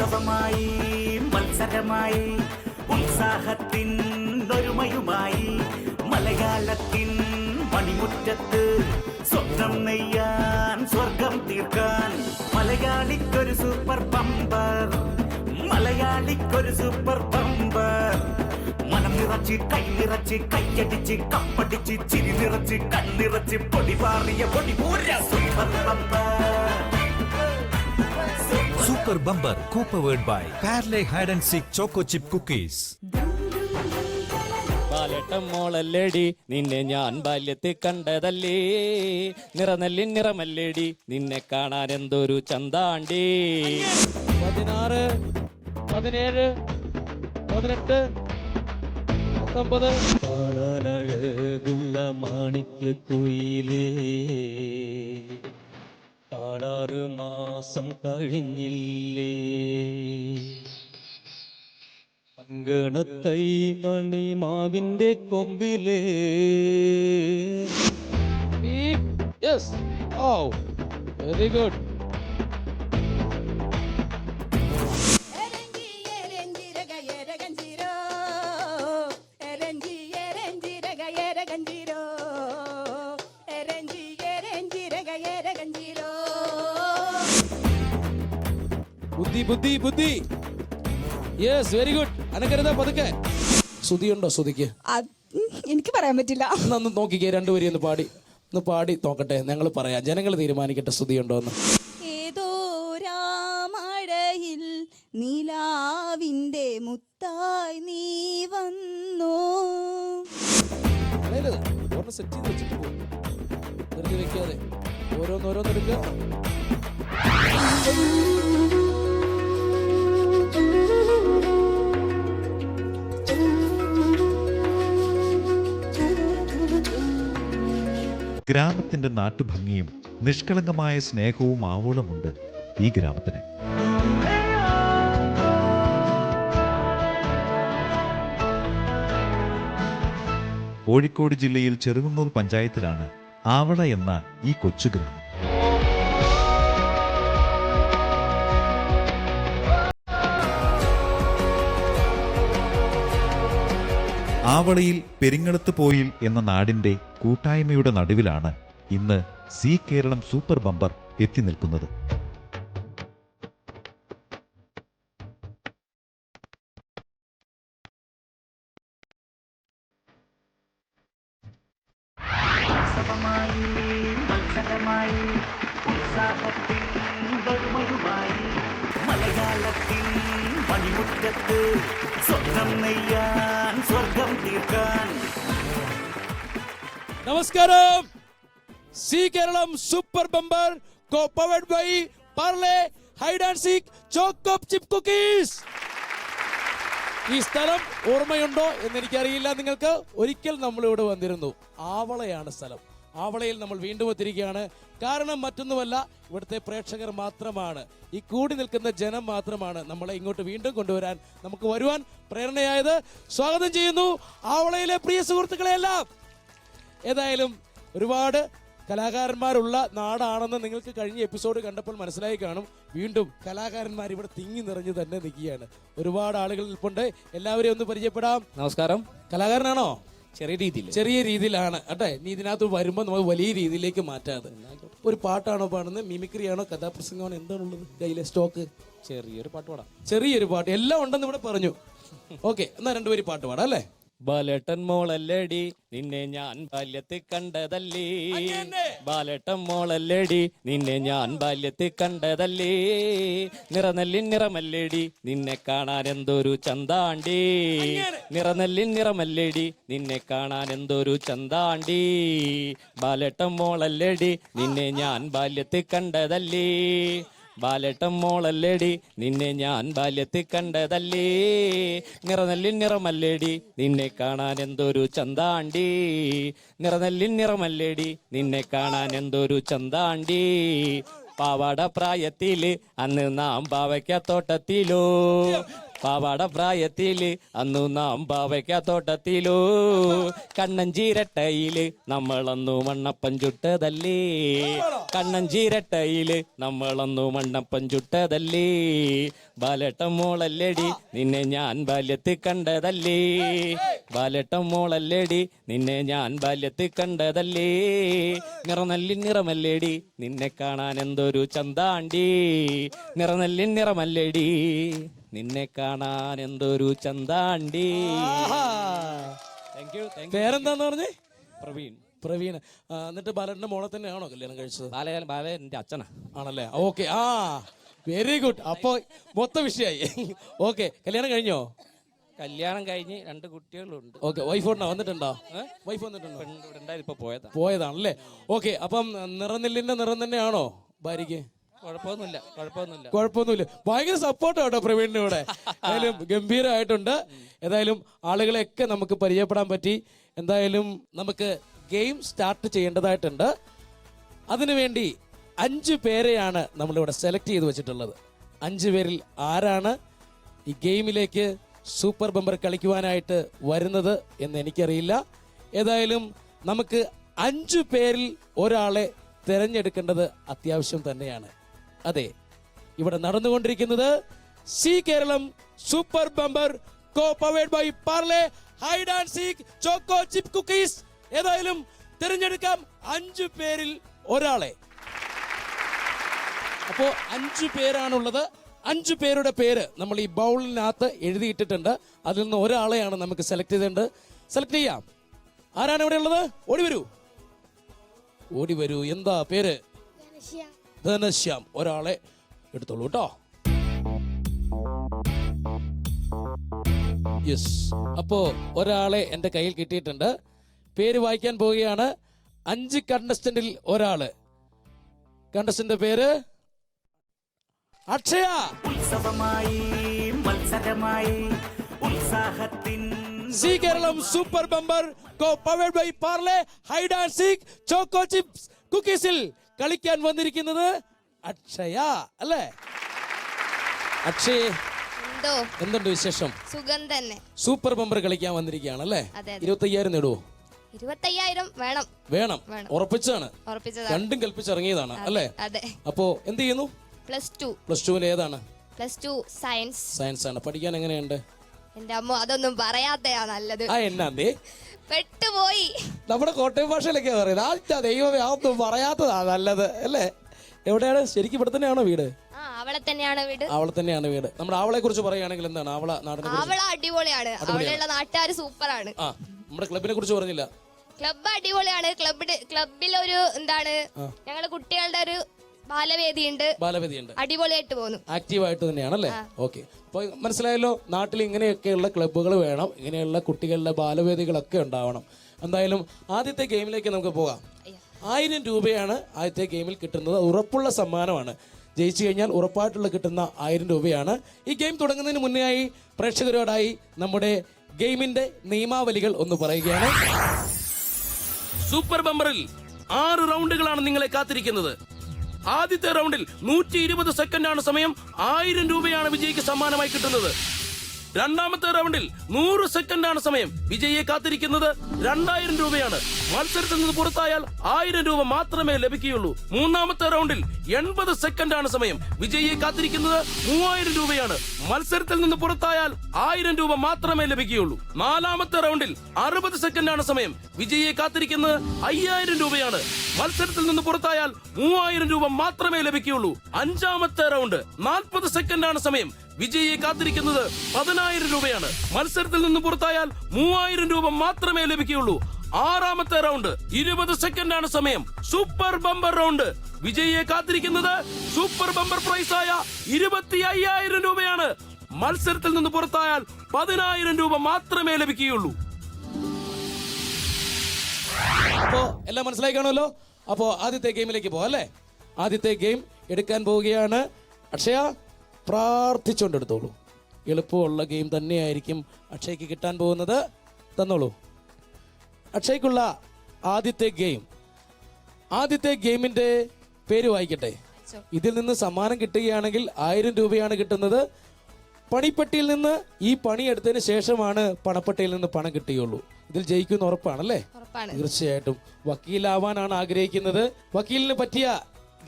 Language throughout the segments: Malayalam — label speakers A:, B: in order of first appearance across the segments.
A: ഉത്സവമായി മത്സരമായി ഉത്സാഹത്തിൻ ഒരുമയുമായി മലയാളത്തിൻ മണിമുറ്റത്ത് സ്വപ്നം നെയ്യാൻ സ്വർഗം തീർക്കാൻ മലയാളിക്കൊരു സൂപ്പർ ബമ്പർ, മലയാളിക്കൊരു സൂപ്പർ ബമ്പർ. മനം നിറച്ച് കൈ നിറച്ച് കൈയടിച്ച് കപ്പടിച്ച് ചിരി നിറച്ച് കണ്ണിറച്ച് പൊടി പാറിയ പൊടി പൂര super bumper.
B: Super Bumper co-powered by Parle Hide and Seek Choco Chip Cookies.
C: ബാലട്ടം മോളല്ലേടി നിന്നെ ഞാൻ ബാല്യത്തിൽ കണ്ടതല്ലേ, നിറനല്ലി നിറമല്ലേടി നിന്നെ കാണാൻ എന്തൊരു ചന്താണ്ടി. 16, 17, 18, 19 കാണാനഴകുള്ള മാണിക്യ കുയിലേ, 6 മാസം കഴിഞ്ഞില്ലേ, അങ്കണത്തൈ മണി മാവിന്റെ കൊമ്പിലേ. യെസ്, ഓ വെരി ഗുഡ്. ബുദ്ധി ബുദ്ധി ബുദ്ധി. Yes, very good. അനക്കരുതാ പതുക്കെ. ശ്രുതിയുണ്ടോ? ശ്രുതിക്ക്
D: എനിക്ക് പറയാൻ പറ്റില്ല.
C: ഒന്ന് നോക്കിക്കേ, രണ്ടുപേരും ഒന്ന് പാടി നോക്കട്ടെ. ഞങ്ങൾ പറയാം, ജനങ്ങൾ തീരുമാനിക്കട്ടെ ശ്രുതിയുണ്ടോ എന്ന്.
D: ഏതോ രാമഴയിൽ നിലാവിന്റെ മുത്തായി നീ വന്നു.
C: സെറ്റ് ചെയ്ത് വെച്ചിട്ട് പോകും, വെറുതെ വെക്കാതെ ഓരോന്നോരോന്നെടുക്കുക.
E: ഗ്രാമത്തിന്റെ നാട്ടുഭംഗിയും നിഷ്കളങ്കമായ സ്നേഹവും ആവോളമുണ്ട് ഈ ഗ്രാമത്തിന്. കോഴിക്കോട് ജില്ലയിൽ ചെറുകുന്നൂർ പഞ്ചായത്തിലാണ് ആവള എന്ന ഈ കൊച്ചു ഗ്രാമം. ആവളയിൽ പെരിങ്ങളത്ത് പോയിൽ എന്ന നാടിന്റെ കൂട്ടായ്മയുടെ നടുവിലാണ് ഇന്ന് സി കേരളം സൂപ്പർ ബമ്പർ എത്തി നിൽക്കുന്നത്.
A: ഉത്സവമായി മത്സരമായി ഉത്സാഹത്തിൻ ഒരുമയുമായി മലയാളത്തിൻ മണിമുറ്റത്ത് സ്വപ്നം നെയ്യാൻ സ്വർഗം തീർക്കാൻ.
C: നമസ്കാരം. Zee Keralam super bumper co-powered by Parle Hide and Seek Choco Chip Cookies. ഈ സ്ഥലം ഓർമ്മയുണ്ടോ എന്ന് എനിക്കറിയില്ല നിങ്ങൾക്ക്. ഒരിക്കൽ നമ്മളിവിടെ വന്നിരുന്നു. ആവളയാണ് സ്ഥലം. ആവളയിൽ നമ്മൾ വീണ്ടും എത്തിയിരിക്കുകയാണ്. കാരണം മറ്റൊന്നുമല്ല, ഇവിടുത്തെ പ്രേക്ഷകർ മാത്രമാണ്, ഈ കൂടി നിൽക്കുന്ന ജനം മാത്രമാണ് നമ്മളെ ഇങ്ങോട്ട് വീണ്ടും കൊണ്ടുവരാൻ, നമുക്ക് വരുവാൻ പ്രേരണയായത്. സ്വാഗതം ചെയ്യുന്നു ആവളയിലെ പ്രിയ സുഹൃത്തുക്കളെയെല്ലാം. ഏതായാലും ഒരുപാട് കലാകാരന്മാരുള്ള നാടാണെന്ന് നിങ്ങൾക്ക് കഴിഞ്ഞ എപ്പിസോഡ് കണ്ടപ്പോൾ മനസ്സിലായി കാണും. വീണ്ടും കലാകാരന്മാർ ഇവിടെ തിങ്ങി നിറഞ്ഞു തന്നെ നിൽക്കുകയാണ്. ഒരുപാട് ആളുകൾ നിൽപ്പുണ്ട്. എല്ലാവരെയും ഒന്ന് പരിചയപ്പെടാം. നമസ്കാരം. കലാകാരനാണോ? ചെറിയ രീതിയിലാണ് കേട്ടെ. നീ ഇതിനകത്ത് വരുമ്പോൾ നമുക്ക് വലിയ രീതിയിലേക്ക് മാറ്റാതെ ഒരു പാട്ടാണോ പാടുന്നത്, മിമിക്രി ആണോ, കഥാപ്രസംഗമാണോ, എന്താണുള്ളത് കയ്യിലെ സ്റ്റോക്ക്? ചെറിയൊരു പാട്ട് പാടാം. ചെറിയൊരു പാട്ട് എല്ലാം ഉണ്ടെന്ന് ഇവിടെ പറഞ്ഞു. ഓക്കെ, എന്നാ രണ്ടുപേരും പാട്ട് പാടാം അല്ലേ? ബാലേട്ടൻ മോളല്ലേടി നിന്നെ ഞാൻ ബാല്യത്തിൽ കണ്ടതല്ലേ, ബാലേട്ടൻ മോളല്ലേടി നിന്നെ ഞാൻ ബാല്യത്തിൽ കണ്ടതല്ലേ, നിറനല്ലി നിറമല്ലേടി നിന്നെ കാണാൻ എന്തൊരു ചന്താണ്ടി, നിറനല്ലി നിറമല്ലേടി നിന്നെ കാണാൻ എന്തൊരു ചന്താണ്ടി, ബാലേട്ടൻ മോളല്ലേടി നിന്നെ ഞാൻ ബാല്യത്തിൽ കണ്ടതല്ലേ, ബാലേട്ടൻ മോളല്ലേടി നിന്നെ ഞാൻ ബാല്യത്തിൽ കണ്ടതല്ലേ, നിറനല്ലി നിറമല്ലേടി നിന്നെ കാണാൻ എന്തൊരു ചന്താണ്ടി, നിറനല്ലി നിറമല്ലേടി നിന്നെ കാണാൻ എന്തൊരു ചന്താണ്ടി, പാവാട പ്രായത്തില് അന്ന് നാം പാവയ്ക്ക തോട്ടത്തിലോ, പാവാട പ്രായത്തില് അന്നു നാം പാവയ്ക്കാത്തോട്ടത്തിലോ കണ്ണഞ്ചീരട്ടയില് നമ്മളന്നു മണ്ണപ്പൻ ചുട്ടതല്ലേ കണ്ണഞ്ചീരട്ടയില് നമ്മളന്നു മണ്ണപ്പൻ ചുട്ടതല്ലേ ബാലട്ടം മോളല്ലേടി നിന്നെ ഞാൻ ബാല്യത്തിൽ കണ്ടതല്ലേ ബാലട്ടം മോളല്ലേടി നിന്നെ ഞാൻ ബാല്യത്തിൽ കണ്ടതല്ലേ നിറനല്ലിൻ നിറമല്ലേടി നിന്നെ കാണാൻ എന്തൊരു ചന്താണ്ടി നിറനല്ലിൻ നിറമല്ലേടി നിന്നെ കാണാൻ എന്തൊരു ചന്താണ്ടി.
F: പേരെന്താന്ന് പറഞ്ഞേ?
C: പ്രവീൺ.
F: പ്രവീൺ. എന്നിട്ട് ബാലന്റെ മോളെ തന്നെയാണോ കല്യാണം കഴിച്ചത്?
C: ബാലൻ എന്റെ അച്ഛനാ.
F: ആണല്ലേ? ഓക്കെ. Very good. അപ്പൊ മൊത്തം വിഷയമായി. ഓക്കെ, കല്യാണം കഴിഞ്ഞോ?
C: കല്യാണം കഴിഞ്ഞ് 2 കുട്ടികളുണ്ട്.
F: ഓക്കെ. വൈഫ് വന്നിട്ടുണ്ടോ? വൈഫ് വന്നിട്ടുണ്ടോ?
C: ഇപ്പൊ
F: പോയതാണല്ലേ? ഓക്കെ. അപ്പം നിറനെല്ലിന്റെ നിറം തന്നെയാണോ ഭാര്യക്ക്?
C: കുഴപ്പമൊന്നുമില്ല.
F: ഭയങ്കര സപ്പോർട്ടാണ് കേട്ടോ പ്രവീണിന്റെ കൂടെ. ഏതായാലും ഗംഭീരമായിട്ടുണ്ട്. ഏതായാലും ആളുകളെയൊക്കെ നമുക്ക് പരിചയപ്പെടാൻ പറ്റി. എന്തായാലും നമുക്ക് ഗെയിം സ്റ്റാർട്ട് ചെയ്യേണ്ടതായിട്ടുണ്ട്. അതിനുവേണ്ടി 5 പേരെയാണ് നമ്മളിവിടെ സെലക്ട് ചെയ്ത് വെച്ചിട്ടുള്ളത്. 5 പേരിൽ ആരാണ് ഈ ഗെയിമിലേക്ക് സൂപ്പർ ബമ്പർ കളിക്കുവാനായിട്ട് വരുന്നത് എന്ന് എനിക്കറിയില്ല. ഏതായാലും നമുക്ക് 5 പേരിൽ ഒരാളെ തിരഞ്ഞെടുക്കേണ്ടത് അത്യാവശ്യം തന്നെയാണ്. അതെ, ഇവിടെ നടന്നുകൊണ്ടിരിക്കുന്നത് Zee Keralam super bumper co powered by Parle hide and seek choco chip cookies. ഏതായാലും തിരഞ്ഞെടുക്കാം 5 പേരിൽ ഒരാളെ. അപ്പോ 5 പേരാണുള്ളത്. 5 പേരുടെ പേര് നമ്മൾ ഈ ബൗളിനകത്ത് എഴുതിയിട്ടിട്ടുണ്ട്. അതിൽ നിന്ന് ഒരാളെയാണ് നമുക്ക് സെലക്ട് ചെയ്യാം. ആരാണ് ഇവിടെ ഉള്ളത്? ഓടി വരൂ. എന്താ പേര്? ധനശ്യാം. ഒരാളെ എടുത്തോളൂ കേട്ടോ. യെസ്. അപ്പോ ഒരാളെ എന്റെ കയ്യിൽ കിട്ടിയിട്ടുണ്ട്. പേര് വായിക്കാൻ പോവുകയാണ്. 5 കണ്ടസ്റ്റന്റിൽ ഒരാള്. കണ്ടസ്റ്റന്റ് പേര് അക്ഷയ.
A: ഉത്സവമായി മത്സരമായി ഉത്സാഹത്തിൻ
F: Zee Keralam super bumper co powered by Parle hide and seek choco chips കുക്കീസിൽ കളിക്കാൻ വന്നിരിക്കുന്നത് അക്ഷയ അല്ലേ? അക്ഷയ്, എന്തുണ്ട് വിശേഷം?
G: സുഖം തന്നെ.
F: സൂപ്പർ ബമ്പർ കളിക്കാൻ വന്നിരിക്കുകയാണ് അല്ലേ? 25,000 നേടുവോ?
G: 25,000
F: വേണം. ഉറപ്പിച്ചാണ്? രണ്ടും കൽപ്പിച്ചിറങ്ങിയതാണ് അല്ലേ?
G: അതെ.
F: അപ്പോ എന്ത് ചെയ്യുന്നു? പ്ലസ് ടുവിൽ ഏതാണ്?
G: +2
F: സയൻസ് ആണ്. പഠിക്കാൻ എങ്ങനെയുണ്ട്?
G: എന്റെ അമ്മ അതൊന്നും പറയാത്തയാ നല്ലത്.
F: എന്നാ
G: പെട്ടുപോയി.
F: നമ്മുടെ കോട്ടയം ഭാഷയിലൊക്കെ പറയുന്നത് ദൈവമേ അതൊന്നും പറയാത്തതാ നല്ലത് അല്ലേ? എവിടെയാണ് ശരിക്കും? ഇവിടെ തന്നെയാണോ വീട്?
G: അവളെ തന്നെയാണ് വീട്.
F: നമ്മുടെ അവളെ കുറിച്ച് പറയുകയാണെങ്കിൽ എന്താണ് അവളെ നാടിനെ?
G: അവള അടിപൊളിയാണ്. അവിടെയുള്ള നാട്ടുകാർ സൂപ്പറാണ്.
F: നമ്മുടെ ക്ലബിനെ കുറിച്ച് പറഞ്ഞില്ല.
G: ക്ലബ് അടിപൊളിയാണ്. ക്ലബിൽ ഒരു എന്താണ് ഞങ്ങളുടെ കുട്ടികളുടെ ഒരു ബാലവേദിയുണ്ട്. അടിപൊളിയായിട്ട് പോകുന്നു.
F: ആക്റ്റീവായിട്ട് തന്നെയാണല്ലേ? ഓക്കെ. അപ്പൊ മനസ്സിലായല്ലോ, നാട്ടിൽ ഇങ്ങനെയൊക്കെയുള്ള ക്ലബ്ബുകൾ വേണം. ഇങ്ങനെയുള്ള കുട്ടികളുടെ ബാലവേദികളൊക്കെ ഉണ്ടാവണം. എന്തായാലും ആദ്യത്തെ ഗെയിമിലേക്ക് നമുക്ക് പോകാം. 1000 രൂപയാണ് ആദ്യത്തെ ഗെയിമിൽ കിട്ടുന്നത്. ഉറപ്പുള്ള സമ്മാനമാണ്. ജയിച്ചു കഴിഞ്ഞാൽ ഉറപ്പായിട്ടുള്ള കിട്ടുന്ന 1000 രൂപയാണ്. ഈ ഗെയിം തുടങ്ങുന്നതിന് മുന്നേ ആയി പ്രേക്ഷകരോടായി നമ്മുടെ ഗെയിമിന്റെ നിയമാവലികൾ ഒന്ന് പറയുകയാണ്.
C: സൂപ്പർ ബമ്പറിൽ 6 റൗണ്ടുകളാണ് നിങ്ങളെ കാത്തിരിക്കുന്നത്. ആദ്യത്തെ റൗണ്ടിൽ 120 സെക്കൻഡാണ് സമയം. 1000 രൂപയാണ് വിജയിക്ക് സമ്മാനമായി കിട്ടുന്നത്. രണ്ടാമത്തെ റൗണ്ടിൽ 100 സെക്കൻഡാണ് സമയം. വിജയിയെ കാത്തിരിക്കുന്നത് 2000 രൂപയാണ്. മത്സരത്തിൽ നിന്ന് പുറത്തായാൽ 1000 രൂപ മാത്രമേ ലഭിക്കുകയുള്ളൂ. മൂന്നാമത്തെ റൗണ്ടിൽ 80 സെക്കൻഡാണ് സമയം. വിജയിയെ കാത്തിരിക്കുന്നത് 3000 രൂപയാണ്. മത്സരത്തിൽ നിന്ന് പുറത്തായാൽ 1000 രൂപ മാത്രമേ ലഭിക്കുകയുള്ളൂ. നാലാമത്തെ റൗണ്ടിൽ 60 സെക്കൻഡാണ് സമയം. വിജയിയെ കാത്തിരിക്കുന്നത് 5000 രൂപയാണ്. മത്സരത്തിൽ നിന്ന് പുറത്തായാൽ 3000 രൂപ മാത്രമേ ലഭിക്കുകയുള്ളൂ. അഞ്ചാമത്തെ റൗണ്ട് 40 സെക്കൻഡാണ് സമയം. വിജയിയെ കാത്തിരിക്കുന്നത് 10000 രൂപയാണ്. മത്സരത്തിൽ നിന്ന് പുറത്തായാൽ 3000 രൂപ മാത്രമേ ലഭിക്കുകയുള്ളൂ. ആറാമത്തെ റൗണ്ട് 20 സെക്കൻഡാണ് സമയം. Super bumper round. വിജയിയെ കാത്തിരിക്കുന്നത് സൂപ്പർ ബമ്പർ പ്രൈസായ 25,000 രൂപയാണ്. മത്സരത്തിൽ നിന്ന് പുറത്തായാൽ 10000 രൂപ മാത്രമേ ലഭിക്കുകയുള്ളൂ.
F: അപ്പോ എല്ലാം മനസ്സിലായി കാണുമല്ലോ. അപ്പോ ആദ്യത്തെ ഗെയിമിലേക്ക് പോകാം അല്ലേ? ആദ്യത്തെ ഗെയിം എടുക്കാൻ പോവുകയാണ്. അക്ഷയ, പ്രാർത്ഥിച്ചുകൊണ്ടെടുത്തോളൂ. എളുപ്പമുള്ള ഗെയിം തന്നെയായിരിക്കും അക്ഷയ്ക്ക് കിട്ടാൻ പോകുന്നത്. തന്നോളൂ. അക്ഷയ്ക്കുള്ള ആദ്യത്തെ ഗെയിമിന്റെ പേര് വായിക്കട്ടെ. ഇതിൽ നിന്ന് സമ്മാനം കിട്ടുകയാണെങ്കിൽ 1000 രൂപയാണ് കിട്ടുന്നത്. പണിപ്പെട്ടിയിൽ നിന്ന് ഈ പണി എടുത്തതിന് ശേഷമാണ് പണപ്പെട്ടിയിൽ നിന്ന് പണം കിട്ടുകയുള്ളൂ. ഇതിൽ ജയിക്കുന്ന ഉറപ്പാണല്ലേ?
G: ഉറപ്പാണ്.
F: തീർച്ചയായിട്ടും. വക്കീലാവാനാണ് ആഗ്രഹിക്കുന്നത്. വക്കീലിന് പറ്റിയ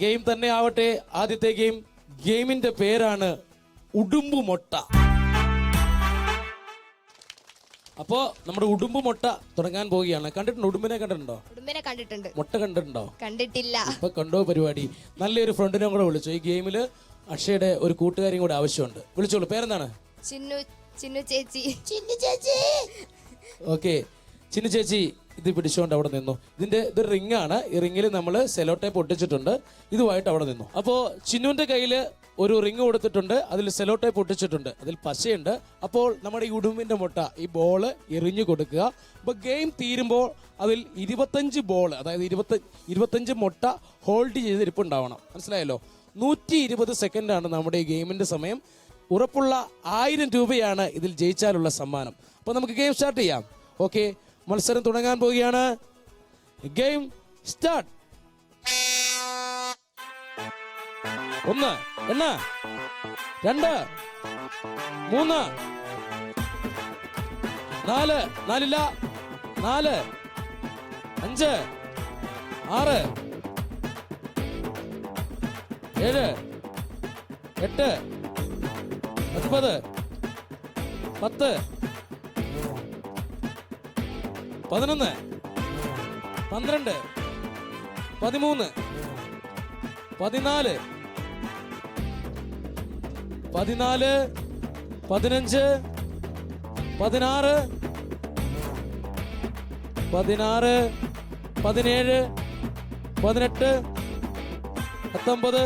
F: ഗെയിം തന്നെ ആവട്ടെ ആദ്യത്തെ ഗെയിം. ഗെയിമിന്റെ പേരാണ് ഉടുമ്പുമൊട്ട. അപ്പോ നമ്മുടെ ഉടുമ്പുമൊട്ട തുടങ്ങാൻ പോവുകയാണ്. കണ്ടിട്ടുണ്ടോ? ഉടുമ്പിനെ കണ്ടിട്ടുണ്ടോ?
G: ഉടുമ്പിനെ കണ്ടിട്ടുണ്ട്.
F: മുട്ട കണ്ടിട്ടുണ്ടോ?
G: കണ്ടിട്ടില്ല.
F: ഇപ്പൊ കണ്ടോ പരിപാടി. നല്ലൊരു ഫ്രണ്ടിനെ കൂടെ വിളിച്ചു. ഈ ഗെയിമില് അക്ഷയുടെ ഒരു കൂട്ടുകാരിയും കൂടെ ആവശ്യമുണ്ട്. വിളിച്ചോളൂ. പേരെന്താണ്?
G: ചിന്നു ചേച്ചി.
F: ഓക്കെ, ചിന്നു ചേച്ചി ഇത് പിടിച്ചുകൊണ്ട് അവിടെ നിന്നു. ഇതൊരു റിംഗ് ആണ്. ഈ റിംഗിൽ നമ്മൾ സെലോ ടേപ്പ് ഒട്ടിച്ചിട്ടുണ്ട്. ഇതുമായിട്ട് അവിടെ നിന്നു. അപ്പോൾ ചിന്നുവിന്റെ കയ്യിൽ ഒരു റിംഗ് കൊടുത്തിട്ടുണ്ട്. അതിൽ സെലോ ടേപ്പ് ഒട്ടിച്ചിട്ടുണ്ട്. അതിൽ പശയുണ്ട്. അപ്പോൾ നമ്മുടെ ഈ ഉടുമ്പിന്റെ മുട്ട, ഈ ബോള് എറിഞ്ഞു കൊടുക്കുക. അപ്പോൾ ഗെയിം തീരുമ്പോൾ അതിൽ 25 ബോൾ, അതായത് 25 മുട്ട ഹോൾഡ് ചെയ്ത് ഇരിപ്പുണ്ടാവണം. മനസ്സിലായല്ലോ? 120 സെക്കൻഡാണ് നമ്മുടെ ഈ ഗെയിമിന്റെ സമയം. ഉറപ്പുള്ള 1000 രൂപയാണ് ഇതിൽ ജയിച്ചാലുള്ള സമ്മാനം. അപ്പോൾ നമുക്ക് ഗെയിം സ്റ്റാർട്ട് ചെയ്യാം. ഓക്കെ, മത്സരം തുടങ്ങാൻ പോവുകയാണ്. Game start. 1 എണ്ണ, 2 3 4 4 5 6 7 8 9 10 11 12 13 14 15 16 17 18 17 18 19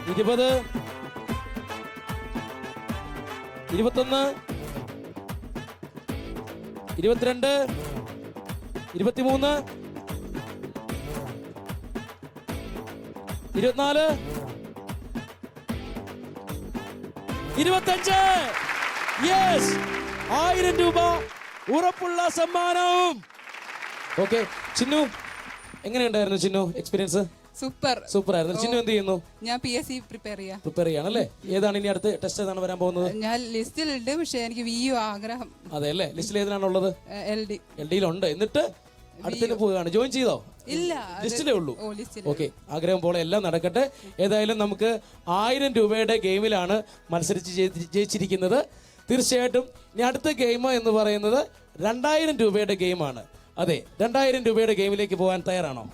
F: 20 21 22 23 24 25. യെസ്, 1000 രൂപ ഉറപ്പുള്ള സമ്മാനം. ഓക്കെ, ചിന്നു എങ്ങനെയുണ്ടായിരുന്നു? ചിന്നു എക്സ്പീരിയൻസ്? സൂപ്പർ ആയിരുന്നു. ചിന്നു എന്ത് ചെയ്യുന്നു?
H: ഞാൻ PSC പ്രിപ്പയർ
F: ചെയ്യാണല്ലേ? ഏതാണ് ഇനി അടുത്ത ടെസ്റ്റ്? ഏതാണ് വരാൻ പോകുന്നത്?
H: ഞാൻ ലിസ്റ്റിലുണ്ട്, പക്ഷെ എനിക്ക് VU ആഗ്രഹം.
F: അതെ അല്ലേ? ലിസ്റ്റിൽ ഏതിനാണുള്ളത്? LD-യിലുണ്ട്. എന്നിട്ട് അടുത്തിന് പോവുകയാണ്. ജോയിൻ ചെയ്തോ?
H: ഇല്ല,
F: ലിസ്റ്റിലേ ഉള്ളൂ. ഓക്കെ, ആഗ്രഹം പോലെ എല്ലാം നടക്കട്ടെ. ഏതായാലും നമുക്ക് 1000 രൂപയുടെ ഗെയിമിലാണ് മത്സരിച്ച് ജയിച്ചിരിക്കുന്നത്. തീർച്ചയായിട്ടും ഇനി അടുത്ത ഗെയിം എന്ന് പറയുന്നത് 2000 രൂപയുടെ ഗെയിമാണ്. അതെ, 2000 രൂപയുടെ ഗെയിമിലേക്ക് പോകാൻ തയ്യാറാണോ?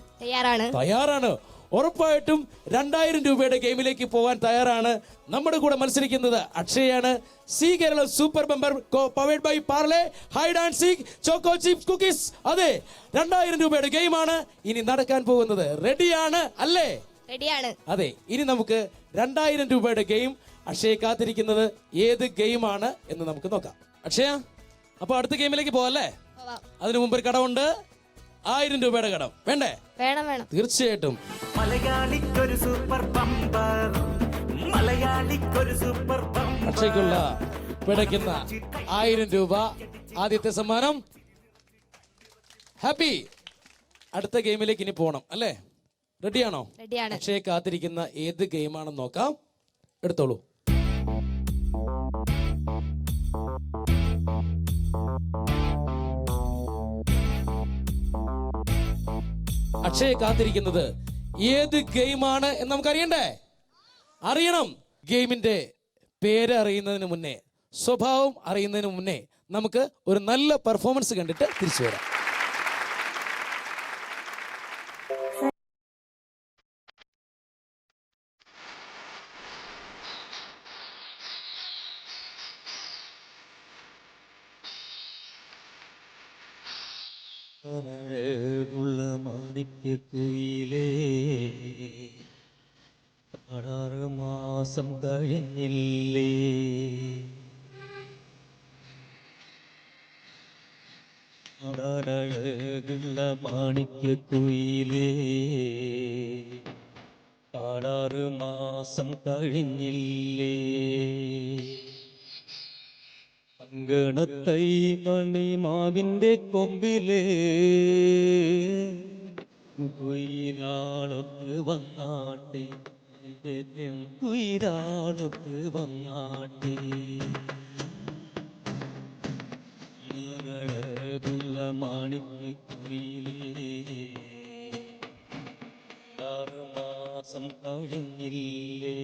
F: തയ്യാറാണ്. ഉറപ്പായിട്ടും 2000 രൂപയുടെ ഗെയിമിലേക്ക് പോകാൻ തയ്യാറാണ്. നമ്മുടെ കൂടെ മത്സരിക്കുന്നത് അക്ഷയാണ്. Zee Keralam super bumper powered by Parle hide and seek choco chips cookies. അതെ, 2000 രൂപയുടെ ഗെയിമാണ് ഇനി നടക്കാൻ പോകുന്നത്. റെഡിയാണ് അല്ലേ?
G: റെഡിയാണ്.
F: അതെ, ഇനി നമുക്ക് 2000 രൂപയുടെ ഗെയിം അക്ഷയെ കാത്തിരിക്കുന്നത് ഏത് ഗെയിമാണ് എന്ന് നമുക്ക് നോക്കാം. അക്ഷയ, അപ്പൊ അടുത്ത ഗെയിമിലേക്ക് പോവല്ലേ? അതിനു മുമ്പ് ഒരു കടമുണ്ട്. 1000 രൂപയുടെ കടം വേണ്ടേ?
G: വേണം.
F: തീർച്ചയായിട്ടും.
A: മലയാളിക്കൊരു സൂപ്പർ ബമ്പർ, മലയാളിക്കൊരു സൂപ്പർ ബമ്പർ.
F: അക്ഷയ്ക്കുള്ള പിടയ്ക്കുന്ന 1000 രൂപ ആദ്യത്തെ സമ്മാനം. ഹാപ്പി. അടുത്ത ഗെയിമിലേക്ക് ഇനി പോകണം അല്ലേ? റെഡിയാണോ?
G: റെഡിയാണ്.
F: അക്ഷയെ കാത്തിരിക്കുന്ന ഏത് ഗെയിമാണെന്ന് നോക്കാം. എടുത്തോളൂ. അക്ഷയെ കാത്തിരിക്കുന്നത് ഏത് ഗെയിമാണ് എന്ന് നമുക്ക് അറിയണ്ടേ? അറിയണം. ഗെയിമിന്റെ പേര് അറിയുന്നതിന് മുന്നേ, സ്വഭാവം അറിയുന്നതിന് മുന്നേ നമുക്ക് ഒരു നല്ല പെർഫോമൻസ് കണ്ടിട്ട് തിരിച്ചു വരാം.
I: അഴകുള്ള മാണിക്യക്കുയിലേ, 16 മാസം കഴിഞ്ഞില്ലേ, അഴകുള്ള മാണിക്യക്കുയിലേ, 16 മാസം കഴിഞ്ഞില്ലേ, അങ്കണത്തൈ മണിമാവിന്റെ കൊമ്പിലേ കുയിലാളൊന്ന് വന്നാട്ടെ, ഉയരാളൊക്കെ വന്നാട്ടെ മാണിക്കുയിലേ 6 മാസം കഴിഞ്ഞില്ലേ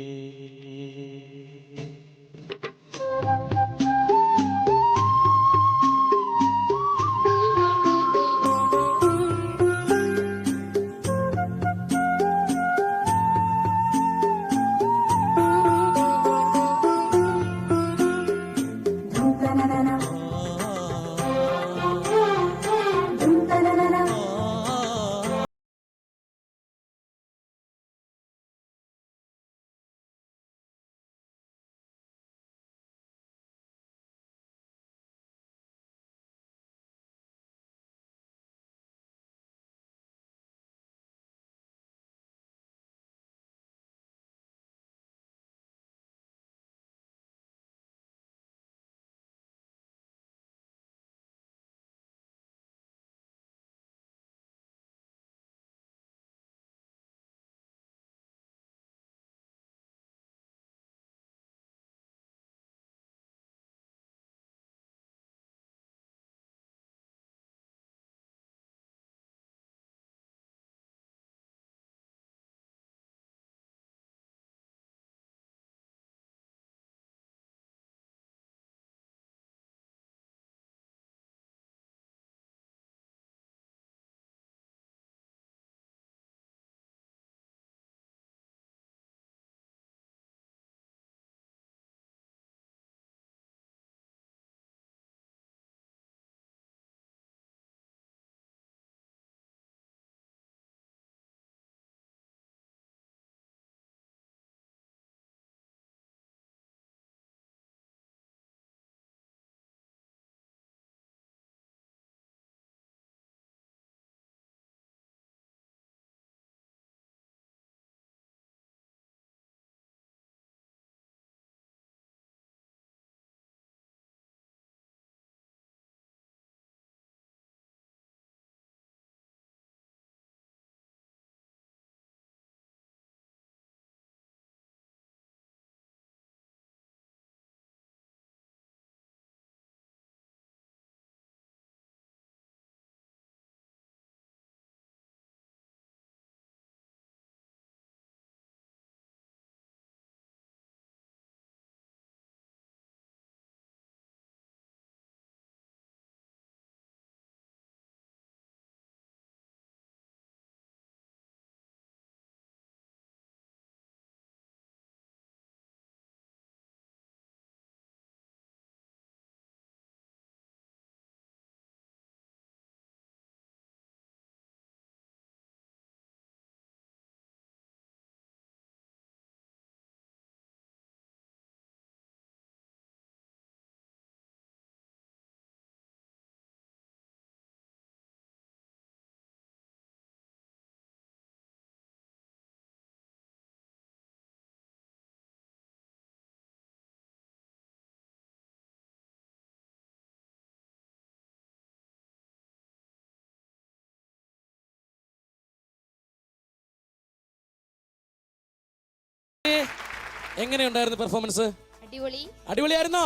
F: എങ്ങനെയുണ്ടായിരുന്നു പെർഫോമൻസ്?
G: അടിപൊളി.
F: അടിപൊളിയായിരുന്നോ?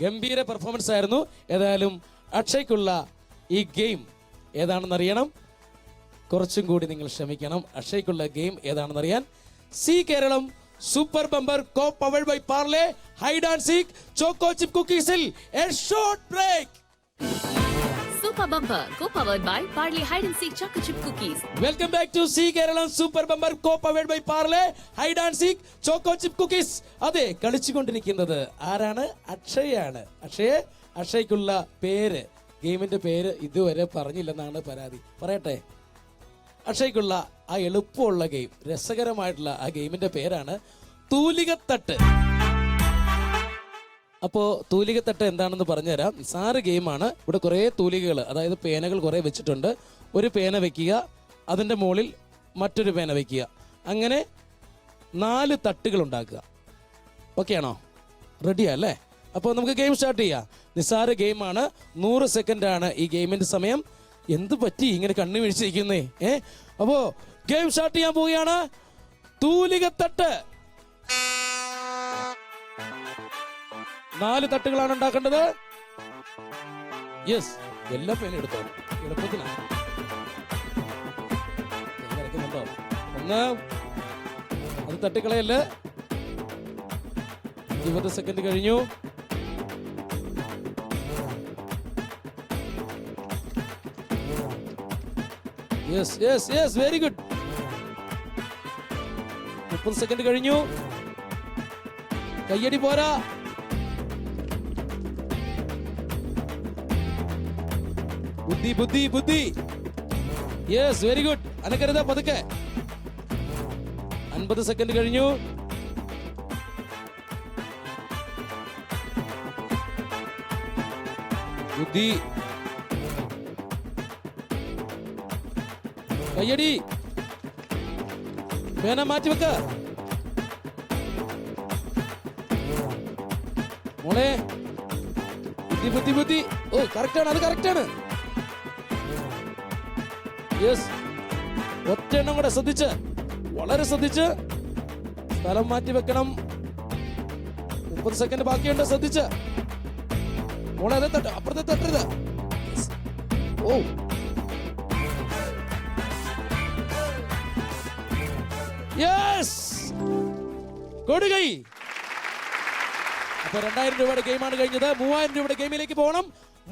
F: ഗംഭീര പെർഫോമൻസ് ആയിരുന്നു. ഏതായാലും അക്ഷയ്ക്കുള്ള ഈ ഗെയിം ഏതാണെന്ന് അറിയണം. കുറച്ചും കൂടി നിങ്ങൾ ശ്രമിക്കണം. അക്ഷയ്ക്കുള്ള ഗെയിം ഏതാണെന്ന് അറിയാൻ Zee Keralam super bumper co powered by Parle hide and seek choco chip കുക്കീസിൽ a short break.
J: Super Bumper, co-powered by Parle Hide and Seek Choco Chip Cookies.
F: Welcome back to Zee Keralam super bumper co powered by Parle hide and seek choco chip cookies. അതെ, കളിച്ചുകൊണ്ടിരിക്കുന്നത് ആരാണ്? അക്ഷയാണ്. അക്ഷയ്ക്കുള്ള പേര്, ഗെയിമിന്റെ പേര് ഇതുവരെ പറഞ്ഞില്ലെന്നാണ് പരാതി. പറയട്ടെ, അക്ഷയ്ക്കുള്ള ആ എളുപ്പമുള്ള ഗെയിം, രസകരമായിട്ടുള്ള ആ ഗെയിമിന്റെ പേരാണ് തൂലികത്തട്ട്. അപ്പോൾ തൂലികത്തട്ട് എന്താണെന്ന് പറഞ്ഞുതരാം. നിസാര ഗെയിമാണ്. ഇവിടെ കുറേ തൂലികകൾ, അതായത് പേനകൾ കുറേ വെച്ചിട്ടുണ്ട്. ഒരു പേന വെക്കുക, അതിൻ്റെ മുകളിൽ മറ്റൊരു പേന വെക്കുക, അങ്ങനെ 4 തട്ടുകൾ ഉണ്ടാക്കുക. ഓക്കെ ആണോ? റെഡിയാ അല്ലേ? അപ്പോൾ നമുക്ക് ഗെയിം സ്റ്റാർട്ട് ചെയ്യാം. നിസാര ഗെയിമാണ്. 100 സെക്കൻഡാണ് ഈ ഗെയിമിൻ്റെ സമയം. എന്ത് പറ്റി ഇങ്ങനെ കണ്ണു വീഴ്ചിരിക്കുന്നേ? അപ്പോൾ ഗെയിം സ്റ്റാർട്ട് ചെയ്യാൻ പോവുകയാണ്. തൂലികത്തട്ട്. 4 തട്ടുകളാണ് ഉണ്ടാക്കേണ്ടത്. യെസ്, എല്ലാ പേരും എടുത്തോ, എളുപ്പത്തിനാണ്. ഒന്ന്, അത് തട്ടിക്കളയല്ലേ. 20 സെക്കൻഡ് കഴിഞ്ഞു. Yes yes yes, very good. 30 second കഴിഞ്ഞു. കയ്യടി പോരാ. ബുദ്ധി ബുദ്ധി ബുദ്ധി. Yes, very good. അനക്കരുത്, പതുക്കെ. 50 സെക്കൻഡ് കഴിഞ്ഞു. ബുദ്ധി. കയ്യടി. പേന മാറ്റി വെക്ക മോളെ. ബുദ്ധി ബുദ്ധി ബുദ്ധി. ഓ, കറക്റ്റാണ്, അത് കറക്റ്റാണ്. യെസ്, ഒറ്റെണ്ണം കൂടെ ശ്രദ്ധിച്ച്, വളരെ ശ്രദ്ധിച്ച്. സ്ഥലം മാറ്റി വെക്കണം. 30 സെക്കൻഡ് ബാക്കിയുണ്ട്, ശ്രദ്ധിച്ച്. മോളെ അതെ തട്ട്, അപ്പുറത്തെ തട്ടരുത്. ഓ, യെസ്, കൊടുകൈ. അപ്പൊ 2000 രൂപയുടെ ഗെയിമാണ് കഴിഞ്ഞത്. 3000 രൂപയുടെ ഗെയിമിലേക്ക് പോകണം.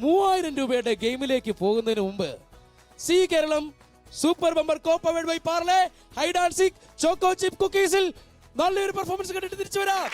F: 3000 രൂപയുടെ ഗെയിമിലേക്ക് പോകുന്നതിന് മുമ്പ് Zee Keralam super bumper co powered by Parle hide and seek choco chip കുക്കീസിൽ നല്ലൊരു പെർഫോമൻസ് കണ്ടിട്ട് തിരിച്ചു വരാം.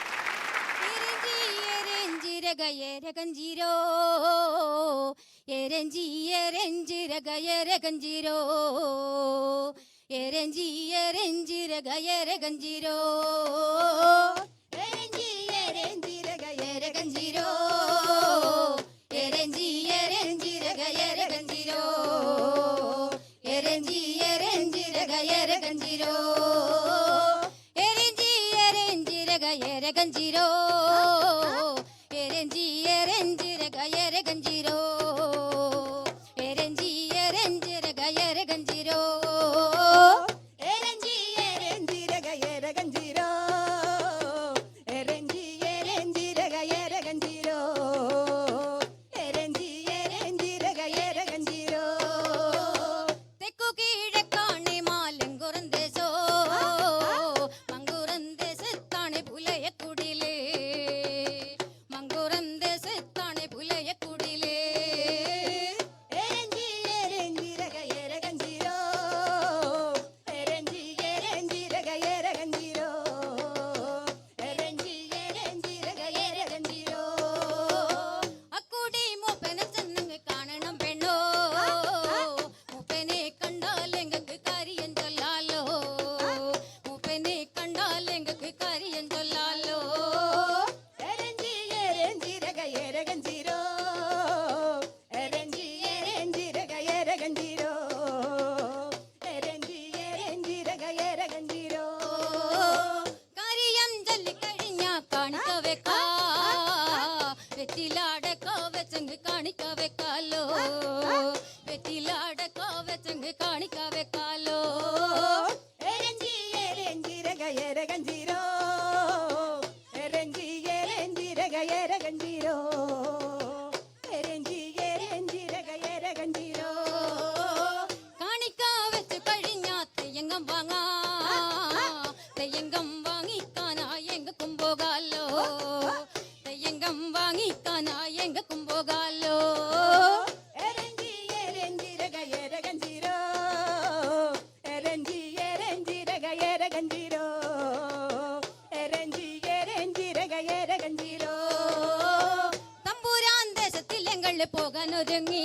K: പോകാനൊരുങ്ങി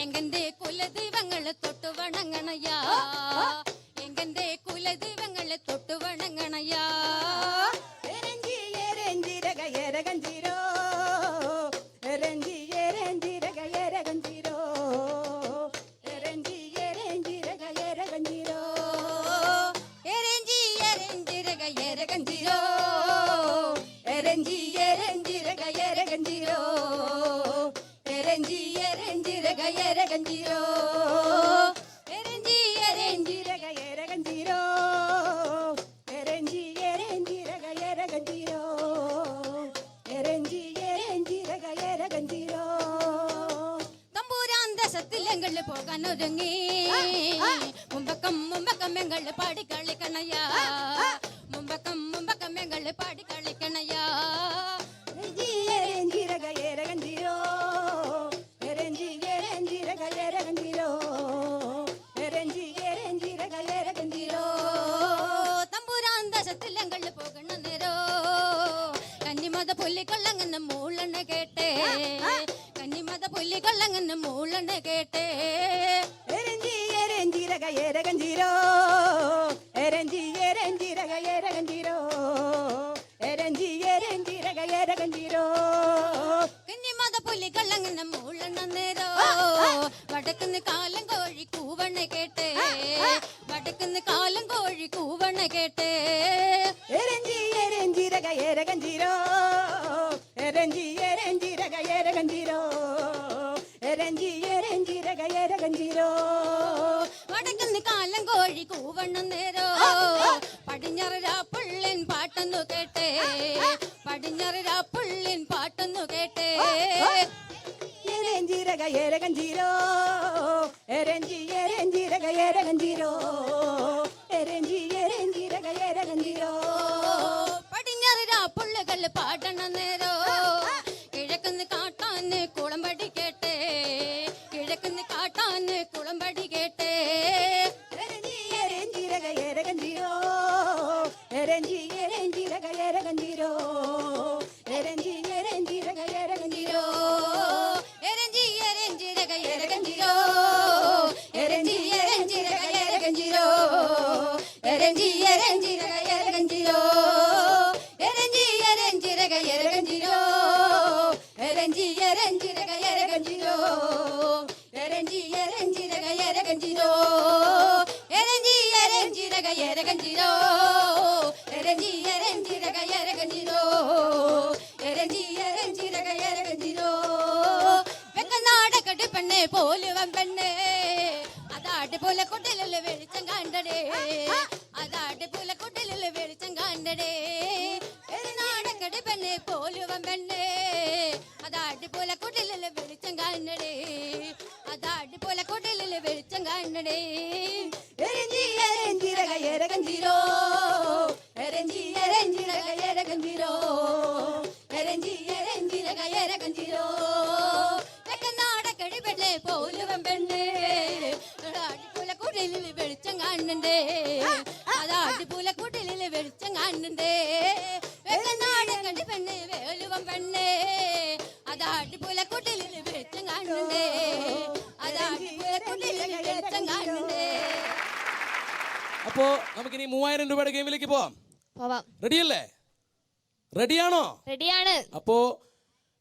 K: എങ്കന്റെ കുലദൈവങ്ങളെ തൊട്ടു വണങ്ങണയാ, എങ്കന്റെ കുലദൈവങ്ങളെ തൊട്ടു വണങ്ങണയാ. ഞങ്ങൾ പോകാൻ ഒരുങ്ങി മുമ്പക്കം മുമ്പക്കം ഞങ്ങൾ പാടി കളിക്കണയാ മുമ്പക്കം മുമ്പക്കം ഞങ്ങൾ പാടി കളിക്കണയാ തമ്പുരാൻ ദശത്തിൽ ഞങ്ങൾ പോകണ നേരോ കന്നിമത പുല്ലിക്കൊള്ളങ്ങനെ മൂളണ കേട്ടേ കന്നിമത പുല്ലിക്കൊള്ളങ്ങനെ മൂളണ കേട്ടേ കന്നിമത പുല്ലിക്കൊള്ളങ്ങനെ മൂളണ നേരോ വടക്കുന്ന് കാലം കോഴി കൂവണ കേട്ടേ വടക്കുന്ന് കാലം കോഴി കൂവണ കേട്ടേ വടക്കുന്ന് കാലം കോഴി കൂവണ നേരോ പടിഞ്ഞാറ പുള്ളിൻ പാട്ടൊന്നു കേട്ടേ പടിഞ്ഞാറ പുള്ളിൻ പാട്ടൊന്നു കേട്ടേ പടിഞ്ഞാറ പുള്ളുകൾ പാടണ നേരോ കിഴക്കുന്ന് കാട്ടാന് കുളമ്പടി കേട്ടേ കിഴക്കുന്ന് കാട്ടാന് കുളമ്പടി കേട്ടേ വെക്കനാടകടി പെണ്ണെ പോലുവൻ പെണ്ണെ അതാടി പോലെ കൊട്ടിലുള്ള വെളിച്ചം കണ്ടടേ അതാടി പോലെ കൊട്ടിലുള്ള വെളിച്ചം കണ്ടടേ നാടകടി പെണ്ണെ പോലുവൻ പെണ്ണെ അതാടി പോലെ കൊട്ടിലുള്ള വെളിച്ചം കണ്ടടേ അതാടി പോലെ കൊട്ടിലുള്ള വെളിച്ചം കണ്ടടേ നാടകടി പെണ്ണെ പോലുവൻ പെണ്ണെ അടിപൊളി കുടിലിൽ വെളിച്ചം കാണണ്ടേ അത് അടിപൊളി കുടിലിൽ വെളിച്ചം കാണണ്ടേ നാടകടി പെണ്ണെ വേലുവൻ പെണ്ണെ അത് അടിപൊളി കുടിലിൽ വെളിച്ചം കാണണ്ടേ അത് അടിപൊളി കുടിലിൽ വെളിച്ചം കാണണ്ടേ.
F: അപ്പോ നമുക്കിനി 3000 രൂപയുടെ ഗെയിമിലേക്ക് പോവാം.
G: പോവാം.
F: റെഡിയല്ലേ? റെഡിയാണോ?
G: റെഡിയാണ്.
F: അപ്പോ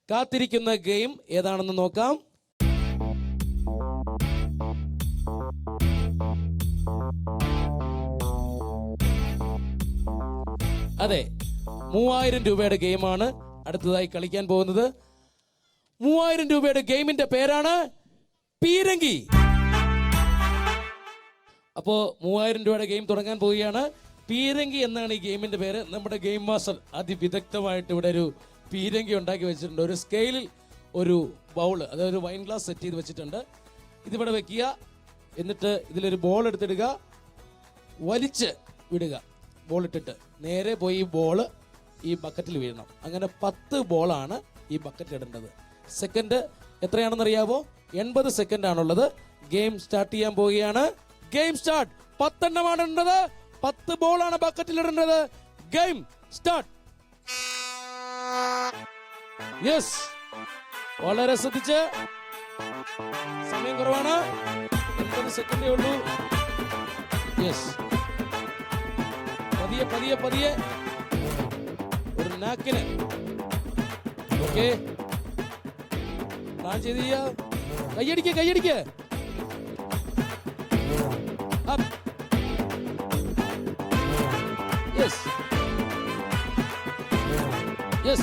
F: കാത്തിരിക്കുന്ന ഗെയിം ഏതാണെന്ന് നോക്കാം. അതെ, 3000 രൂപയുടെ ഗെയിമാണ് അടുത്തതായി കളിക്കാൻ പോകുന്നത്. 3000 രൂപയുടെ ഗെയിമിന്റെ പേരാണ് പീരങ്കി. അപ്പോ 3000 രൂപയുടെ ഗെയിം തുടങ്ങാൻ പോവുകയാണ്. പീരങ്കി എന്നാണ് ഈ ഗെയിമിന്റെ പേര്. നമ്മുടെ ഗെയിം മാസ്റ്റർ അതിവിദഗ്ധമായിട്ട് ഇവിടെ ഒരു പീരങ്കി ഉണ്ടാക്കി വെച്ചിട്ടുണ്ട്. ഒരു സ്കെയിലിൽ ഒരു ബൗള്, അതായത് ഒരു വൈൻ ഗ്ലാസ് സെറ്റ് ചെയ്ത് വെച്ചിട്ടുണ്ട്. ഇതിവിടെ വെക്കുക, എന്നിട്ട് ഇതിലൊരു ബോൾ എടുത്തിടുക, വലിച്ച് വിടുക. ബോൾ ഇട്ടിട്ട് നേരെ പോയി ഈ ബോള് ഈ ബക്കറ്റിൽ വീഴണം. അങ്ങനെ 10 ബോളാണ് ഈ ബക്കറ്റിൽ ഇടേണ്ടത്. സെക്കൻഡ് എത്രയാണെന്ന് അറിയാവോ? 80 സെക്കൻഡ് ആണുള്ളത്. ഗെയിം സ്റ്റാർട്ട് ചെയ്യാൻ പോവുകയാണ്. Game start. 10 എണ്ണമാണ് ഇടേണ്ടത്. 10 ബോളാണ് ബക്കറ്റിൽ ഇടേണ്ടത്. Game start. യെസ്, വളരെ ശ്രദ്ധിച്ച്. സമയം കുറവാണ്, 80 സെക്കൻഡേ ഉള്ളൂ. യെസ്, പതിയെ പതിയെ പതിയെ, ഒരു നാക്കിന്. ഓക്കെ, പ്ലാൻ ചെയ്ത് ചെയ്യാ. കയ്യടിക്ക് കയ്യടിക്ക്. Up. Yes. Yes.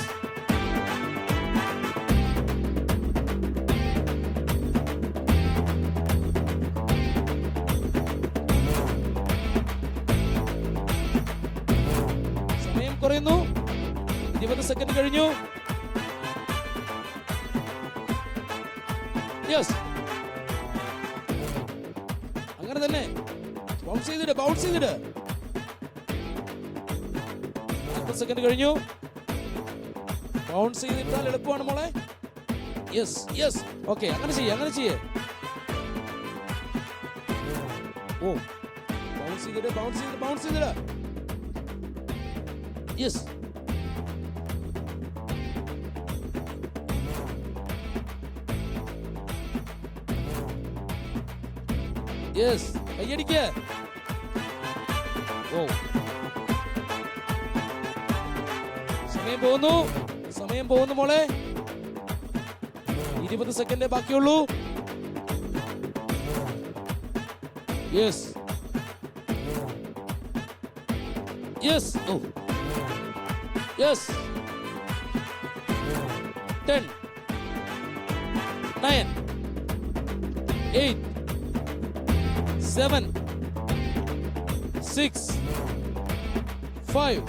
F: സമയം കുറയുന്നു. 20 സെക്കൻഡ് കഴിഞ്ഞു. യെസ്, അങ്ങനെ തന്നെ ബൗൺസ് ചെയ്തിട്ട് 40 സെക്കൻഡ് കഴിഞ്ഞു. ബൗൺസ് ചെയ്തിട്ടാൽ എളുപ്പമാണ് മോളെ. യെസ് ഓക്കെ, അങ്ങനെ ചെയ്യേ. ഓ, ബൗൺസ് ചെയ്തിട്ട് യെസ്. കയ്യടിക്ക്. ഓ, സമയം പോകുന്നു മോളെ. 20 സെക്കൻഡേ ബാക്കിയുള്ളൂ. യെസ്. ഓ, യെസ്. 10 9 8 7 6 5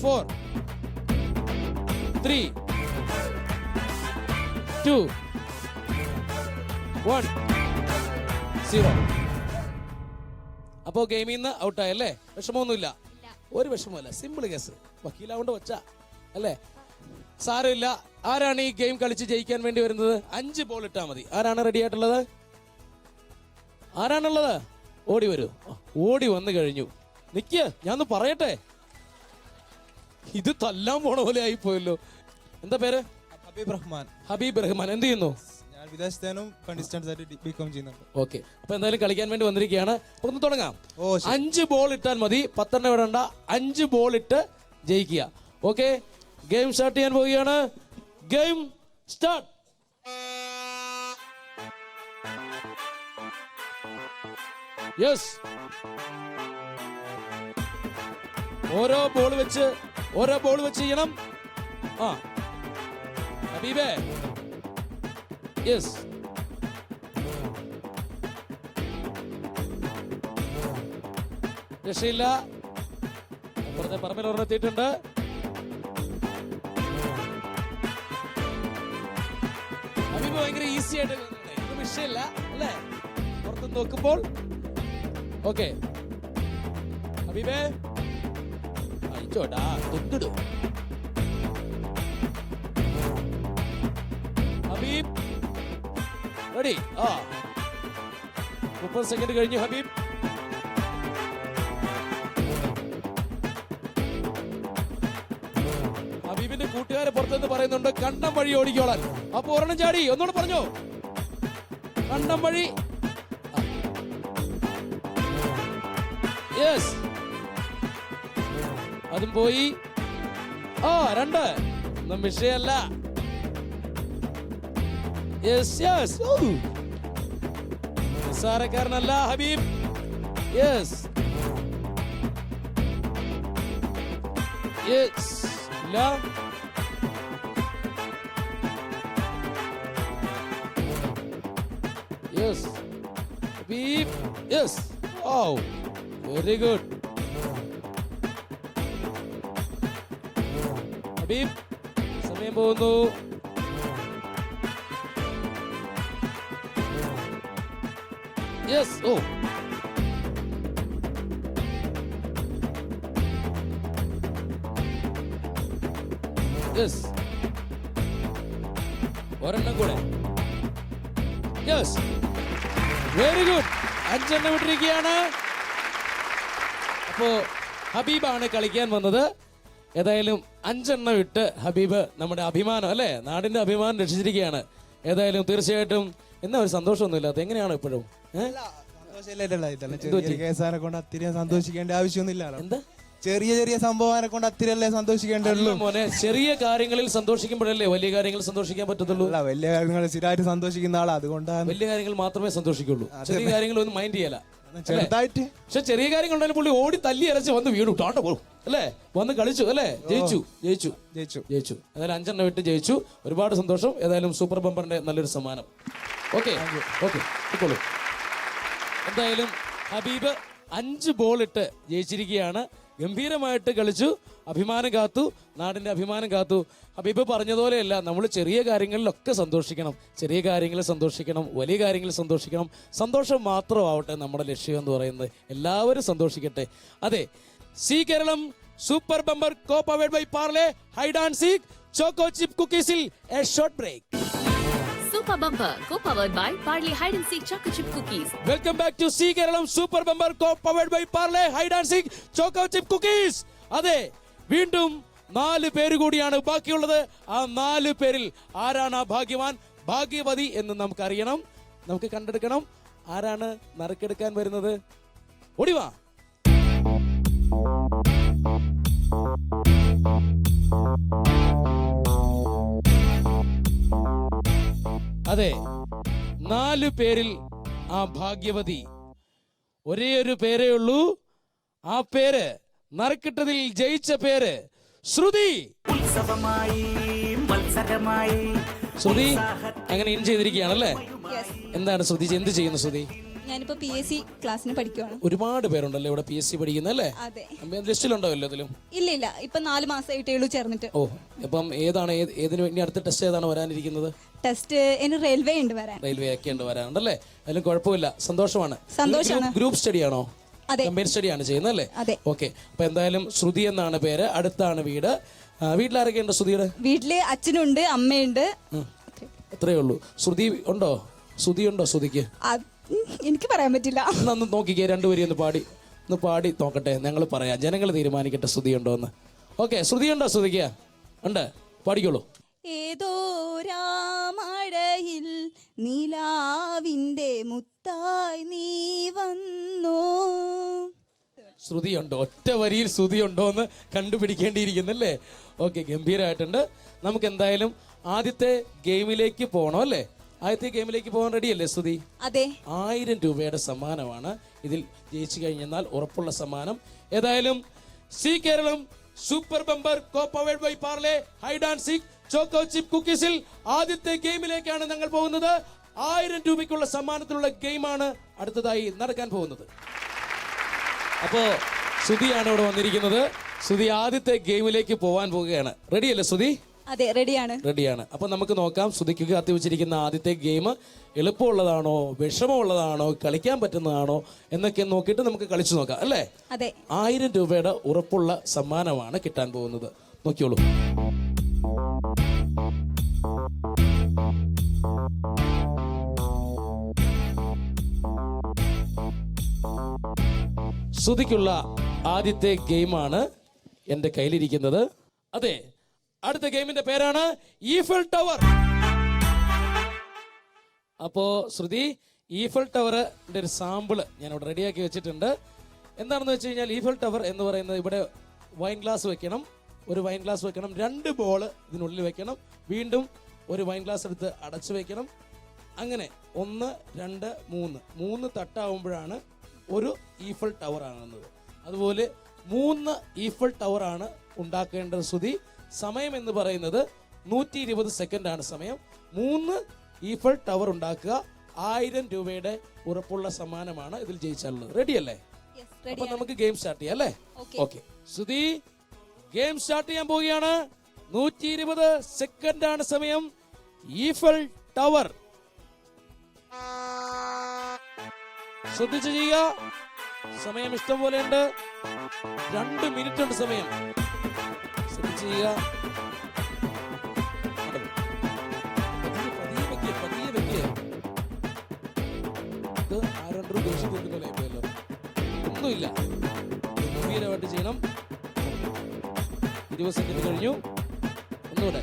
F: 4 3 2 1 0. അപ്പോ ഗെയിമിൽ നിന്ന് ഔട്ടായല്ലേ? വിഷമമൊന്നുമില്ല, ഒരു വിഷമമല്ല. Simple case. വക്കീലാവുകൊണ്ട് വച്ച അല്ലേ? സാരമില്ല. ആരാണ് ഈ ഗെയിം കളിച്ച് ജയിക്കാൻ വേണ്ടി വരുന്നത്? 5 ബോൾ ഇട്ടാ മതി. ആരാണ് റെഡി ആയിട്ടുള്ളത്? ആരാണുള്ളത്? ഓടി വരൂ. ഓടി വന്നു കഴിഞ്ഞു. നിക്ക്, ഞാനൊന്ന് പറയട്ടെ. ഇത് തല്ലാൻ പോണ പോലെ ആയിപ്പോയല്ലോ. എന്താ പേര്? ഹബീബ് റഹ്മാൻ. എന്ത് ചെയ്യുന്നു? ഓക്കെ, അപ്പൊ എന്തായാലും കളിക്കാൻ വേണ്ടി വന്നിരിക്കുകയാണ്. അപ്പൊ ഒന്ന് തുടങ്ങാം. 5 ബോൾ ഇട്ടാൽ മതി, 10 വിടണ്ട. 5 ബോൾ ഇട്ട് ജയിക്കുക. ഓക്കെ, ഗെയിം സ്റ്റാർട്ട് ചെയ്യാൻ പോവുകയാണ്. Game start. യെസ്. ഓരോ ബോൾ വെച്ച് ചെയ്യണം. ആ ഹബീബേ. യെസ്. രക്ഷയില്ല. അപ്പുറത്തെ പറമ്പിൽ ഒരെണ്ണെത്തിയിട്ടുണ്ട്. ഹബീബ് ഭയങ്കര ഈസി ആയിട്ട് ഇത് വിഷയമില്ല അല്ലേ? പുറത്ത് നോക്കുമ്പോൾ. ഓക്കെ ഹബീബേ, അയച്ചോട്ടാ, തൊട്ടിടും. ഹബീബ് റെഡി. 30 സെക്കൻഡ് കഴിഞ്ഞു. ഹബീബ് ഹബീബിന്റെ കൂട്ടുകാരെ പുറത്തുനിന്ന് പറയുന്നുണ്ട് കണ്ടം വഴി ഓടിക്കോളാൻ. അപ്പൊ ഒരെണ്ണം ചാടി. ഒന്നുകൂടെ പറഞ്ഞോ, കണ്ടം വഴി. യെസ്, അതും പോയി. 2 ഒന്നും വിഷയമല്ല. യെസ്. നിസ്സാരക്കാരനല്ല ഹബീബ്. യെസ്. ഇല്ല. യെസ് ഹബീബ്. യെസ്. ഓ, വെരി ഗുഡ് ഹബീബ്. സമയം പോകുന്നു. യെസ്. ഓ, യെസ്. ഒരെണ്ണം കൂടെ. Yes, very good. 5 എണ്ണം വിട്ടിരിക്കുകയാണ്. അപ്പോ ഹബീബാണ് കളിക്കാൻ വന്നത്. ഏതായാലും 5 എണ്ണം ഇട്ട് ഹബീബ് നമ്മുടെ അഭിമാനം അല്ലേ, നാടിന്റെ അഭിമാനം രക്ഷിച്ചിരിക്കുകയാണ്. ഏതായാലും തീർച്ചയായിട്ടും എന്നാ ഒരു സന്തോഷമൊന്നുമില്ലാത്ത എങ്ങനെയാണ് ഇപ്പോഴും?
L: സന്തോഷിക്കേണ്ട ആവശ്യമൊന്നുമില്ല.
F: എന്താ
L: ചെറിയ സംഭവം കൊണ്ട് അത്തിരല്ലേ സന്തോഷിക്കേണ്ടതുള്ളൂ
F: മോനെ. ചെറിയ കാര്യങ്ങളിൽ സന്തോഷിക്കുമ്പോഴല്ലേ വലിയ കാര്യങ്ങൾ സന്തോഷിക്കാൻ പറ്റത്തുള്ളൂ.
L: വലിയ കാര്യങ്ങൾ സ്ഥിരമായിട്ട് സന്തോഷിക്കുന്ന ആളാ, അതുകൊണ്ടാണ്
F: വലിയ കാര്യങ്ങൾ മാത്രമേ സന്തോഷിക്കുള്ളൂ. ചെറിയ കാര്യങ്ങൾ ഒന്നും മൈൻഡ് ചെയ്യല.
L: ചെറുതായിട്ട്.
F: പക്ഷെ ചെറിയ കാര്യങ്ങളുണ്ടെങ്കിൽ പുള്ളി ഓടി തല്ലി അരച്ച് വന്ന് വീണു ടാട്ട പോലും അല്ലേ, വന്ന് കളിച്ചു അല്ലേ, ജയിച്ചു. ഏതായാലും 5 എണ്ണം വിട്ട് ജയിച്ചു. ഒരുപാട് സന്തോഷം. ഏതായാലും സൂപ്പർ ബമ്പറിന്റെ നല്ലൊരു സമ്മാനം. ഓക്കെ ഇപ്പോളൂ. എന്തായാലും ഹബീബ് 5 ബോൾ ഇട്ട് ജയിച്ചിരിക്കുകയാണ്. ഗംഭീരമായിട്ട് കളിച്ചു, അഭിമാനം കാത്തു, നാടിൻ്റെ അഭിമാനം കാത്തു. ഹബീബ് പറഞ്ഞതുപോലെയല്ല, നമ്മൾ ചെറിയ കാര്യങ്ങളിലൊക്കെ സന്തോഷിക്കണം, ചെറിയ കാര്യങ്ങളിൽ സന്തോഷിക്കണം, വലിയ കാര്യങ്ങളിൽ സന്തോഷിക്കണം. സന്തോഷം മാത്രമാവട്ടെ നമ്മുടെ ലക്ഷ്യം എന്ന് പറയുന്നത്. എല്ലാവരും സന്തോഷിക്കട്ടെ. അതെ, Zee Keralam super bumper co powered by Parle hide and seek choco chip കുക്കീസിൽ a short break.
J: Super Bumper, co-powered by Parley Hide and Seek Choco Chip Cookies.
F: Welcome back to Zee Keralam super bumper co powered by Parle hide and seek choco chip cookies. അതെ, വീണ്ടും 4 പേര് കൂടിയാണ് ബാക്കിയുള്ളത്. ആ 4 പേരിൽ ആരാണ് ആ ഭാഗ്യവാൻ, ഭാഗ്യവതി എന്ന് നമുക്കറിയണം, നമുക്ക് കണ്ടെടുക്കണം. ആരാണ് നറുക്കെടുക്കാൻ വരുന്നത്? ഓടിവാ. അതെ, 4 പേരിൽ ആ ഭാഗ്യവതി ഒരേ ഒരു പേരേ ഉള്ളൂ. ആ പേര് നറുക്കിട്ടതിൽ ജയിച്ച പേര് ശ്രുതി.
A: ഉത്സവമായി മത്സരമായി
F: ശ്രുതി അങ്ങനെ ഇൻ ചെയ്തിരിക്കുകയാണല്ലേ? എന്താണ് ശ്രുതി, എന്ത് ചെയ്യുന്നു ശ്രുതി?
D: ഞാനിപ്പോ PSC ക്ലാസ്സിന് പഠിക്കുവാണ്.
F: ഒരുപാട് പേരുണ്ടല്ലോ ഇവിടെ PSC പഠിക്കുന്നല്ലേ?
D: അതെ.
F: ലിസ്റ്റിലുണ്ടോ എല്ലാത്തിലും?
D: ഇല്ല, ഇപ്പൊ 4 മാസമായിട്ടേ ഉള്ളൂ ചേർന്നിട്ട്.
F: ഓ, അപ്പം ഏതാണ് ഏതിന് വേണ്ടി അടുത്ത ടെസ്റ്റ് ഏതാണ് വരാനിരിക്കുന്നത്?
D: ടെസ്റ്റ് ഇനി റെയിൽവേ ഉണ്ട് വരാൻ.
F: റെയിൽവേ ഒക്കെ ഉണ്ട് വരാനുണ്ടല്ലേ? അതിലും കുഴപ്പമില്ല, സന്തോഷമാണ്.
D: സന്തോഷമാണ്.
F: ഗ്രൂപ്പ് സ്റ്റഡി ആണോ?
D: അതെ.
F: കമ്പൈൻ സ്റ്റഡി ആണ് ചെയ്യുന്നത് അല്ലേ?
D: അതെ.
F: ഓക്കെ, അപ്പൊ എന്തായാലും ശ്രുതി എന്നാണ് പേര്, അടുത്താണ് വീട്. വീട്ടിലാരൊക്കെ ഉണ്ട് ശ്രുതിയുടെ?
D: വീട്ടില് അച്ഛനുണ്ട്, അമ്മയുണ്ട്.
F: അത്രേ ഉള്ളൂ. ശ്രുതി ഉണ്ടോ? ശ്രുതി ഉണ്ടോ ശ്രുതിക്ക്?
D: എനിക്ക് പറയാൻ പറ്റില്ല.
F: ഒന്ന് നോക്കിക്കേ, 2 വരി ഒന്ന് പാടി നോക്കട്ടെ, ഞങ്ങൾ പറയാം, ജനങ്ങൾ തീരുമാനിക്കട്ടെ ശ്രുതി ഉണ്ടോ എന്ന്. ഓക്കെ, ശ്രുതി ഉണ്ടോ? ശ്രുതിക്ക് ഉണ്ട്, പാടിക്കോളൂ.
D: ഏതോ രാമഴയിൽ നിലാവിന്റെ മുത്തായി നീ വന്നോ.
F: ശ്രുതി ഉണ്ടോ? ഒറ്റ വരിയിൽ ശ്രുതി ഉണ്ടോ എന്ന് കണ്ടുപിടിക്കേണ്ടിയിരിക്കുന്നല്ലേ? ഓക്കെ, ഗംഭീരമായിട്ടുണ്ട്. നമുക്ക് എന്തായാലും ആദ്യത്തെ ഗെയിമിലേക്ക് പോകണം അല്ലേ? ആദ്യത്തെ ഗെയിമിലേക്ക് പോകാൻ റെഡിയല്ലേ ശ്രുതി?
D: അതെ.
F: 1000 രൂപയുടെ സമ്മാനമാണ് ഇതിൽ ജയിച്ചു കഴിഞ്ഞാൽ ഉറപ്പുള്ള സമ്മാനം. ഏതായാലും Zee Keralam super bumper co powered by Parle hide and seek choco chip കുക്കീസിൽ ആദ്യത്തെ ഗെയിമിലേക്കാണ് ഞങ്ങൾ പോകുന്നത്. 1000 രൂപയ്ക്കുള്ള സമ്മാനത്തിലുള്ള ഗെയിമാണ് അടുത്തതായി നടക്കാൻ പോകുന്നത്. അപ്പോ ശ്രുതിയാണ് ഇവിടെ വന്നിരിക്കുന്നത്. ശ്രുതി ആദ്യത്തെ ഗെയിമിലേക്ക് പോവാൻ പോവുകയാണ്. റെഡിയല്ലേ ശ്രുതി?
D: അതെ, റെഡിയാണ്.
F: അപ്പൊ നമുക്ക് നോക്കാം, ശ്രുതിക്ക് കത്തി വെച്ചിരിക്കുന്ന ആദ്യത്തെ ഗെയിം എളുപ്പമുള്ളതാണോ, വിഷമമുള്ളതാണോ, കളിക്കാൻ പറ്റുന്നതാണോ എന്നൊക്കെ നോക്കിയിട്ട് നമുക്ക് കളിച്ചു നോക്കാം അല്ലേ?
D: അതെ.
F: 1000 രൂപയുടെ ഉറപ്പുള്ള സമ്മാനമാണ് കിട്ടാൻ പോകുന്നത്. നോക്കിയോളൂ. ശ്രുതിക്കുള്ള ആദ്യത്തെ ഗെയിമാണ് എൻ്റെ കയ്യിലിരിക്കുന്നത്. അതെ, അടുത്ത ഗെയിമിന്റെ പേരാണ് ഈഫൽ ടവർ. അപ്പോ ശ്രുതി, ഈഫൽ ടവറിന്റെ ഒരു സാമ്പിള് ഞാൻ ഇവിടെ റെഡിയാക്കി വെച്ചിട്ടുണ്ട്. എന്താണെന്ന് വെച്ച് കഴിഞ്ഞാൽ ഈഫൽ ടവർ എന്ന് പറയുന്നത് ഇവിടെ വൈൻ ഗ്ലാസ് വെക്കണം, ഒരു വൈൻ ഗ്ലാസ് വെക്കണം, 2 ബോൾ ഇതിനുള്ളിൽ വെക്കണം, വീണ്ടും ഒരു വൈൻ ഗ്ലാസ് എടുത്ത് അടച്ചു വെക്കണം. അങ്ങനെ 1, 2, 3 തട്ടാവുമ്പോഴാണ് ഒരു ഈഫൽ ടവർ ആകുന്നത്. അതുപോലെ 3 ഈഫൽ ടവർ ആണ് ഉണ്ടാക്കേണ്ടത് ശ്രുതി. സമയം എന്ന് പറയുന്നത് 120 സെക്കൻഡ് ആണ് സമയം. 3 ഈഫൽ ടവർ ഉണ്ടാക്കുക. 1000 രൂപയുടെ ഉറപ്പുള്ള സമ്മാനമാണ് ഇതിൽ ജയിച്ചാലുള്ളത്. റെഡി അല്ലേ? അപ്പൊ നമുക്ക് ഗെയിം സ്റ്റാർട്ട് ചെയ്യാം അല്ലേ? ഓക്കെ ശ്രുതി, ഗെയിം സ്റ്റാർട്ട് ചെയ്യാൻ പോവുകയാണ്. 120 സെക്കൻഡ് ആണ് സമയം. ഈഫൽ ടവർ ശ്രദ്ധിച്ച് ചെയ്യുക. സമയം ഇഷ്ടം പോലെ ഉണ്ട്, 2 മിനിറ്റ് ഉണ്ട് സമയം. ശ്രദ്ധിച്ച് ചെയ്യുക. പതിയെ വെക്കുക. ഇത് ആരണ്ടു ദേഷ്യം വെക്കുന്നല്ലേ പോയല്ലോ, ഒന്നുമില്ല, ഗംഭീരമായിട്ട് ചെയ്യണം. 20 സെക്കൻഡ് കഴിഞ്ഞു. ഒന്നുകൂടെ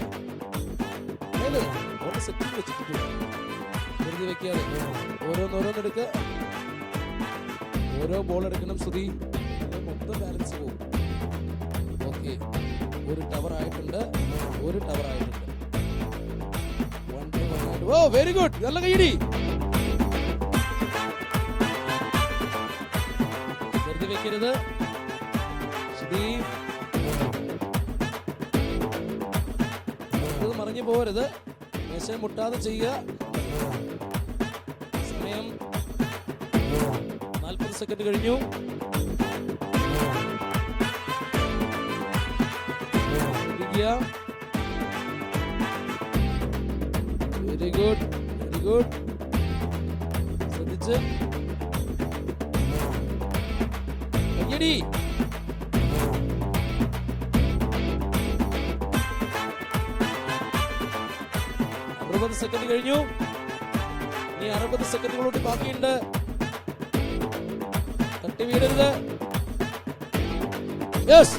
F: സെറ്റിൽ വെച്ചിട്ടുണ്ട്, വെറുതെ വെക്കാതെ ഓരോന്നോരോന്നെടുക്കുക. ഓരോ ബോൾ എടുക്കണം ശ്രുതി, മൊത്തം ബാലൻസ് പോകും. ഓക്കെ, ഒരു ടവർ ആയിട്ടുണ്ട്. ഓ വെരി ഗുഡ്, നല്ല കൈയടി. വെറുതെ വെക്കരുത് ശ്രുതി, മറിഞ്ഞു പോകരുത്, മേശ മുട്ടാതെ ചെയ്യുക. സമയം 40 സെക്കൻഡ് കഴിഞ്ഞു. Sophia, very good, very good. ശ്രദ്ധിച്ച് കയ്യടി. സെക്കൻഡ് കഴിഞ്ഞു. ഇനി 60 സെക്കൻഡുകളോട് ബാക്കിയുണ്ട്. തട്ടി വീടരുത്. യെസ്.